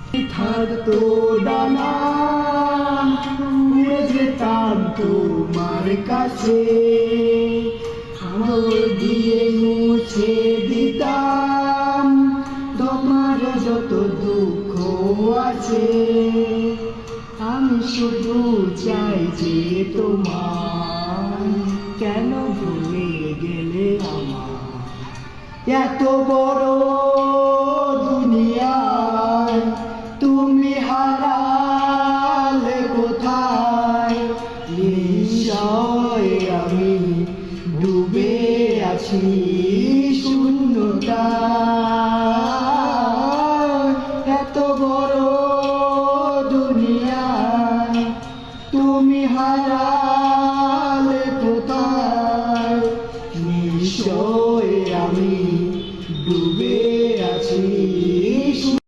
থাকতো ডানা উড়ে যেতাম তোমার কাছে, আঙুল দিয়ে মুছে দিতাম তোমার যত দুঃখ আছে। আমি শুধু চাই যে তোমায় কেন ভুলে গেলে আমার এত বড়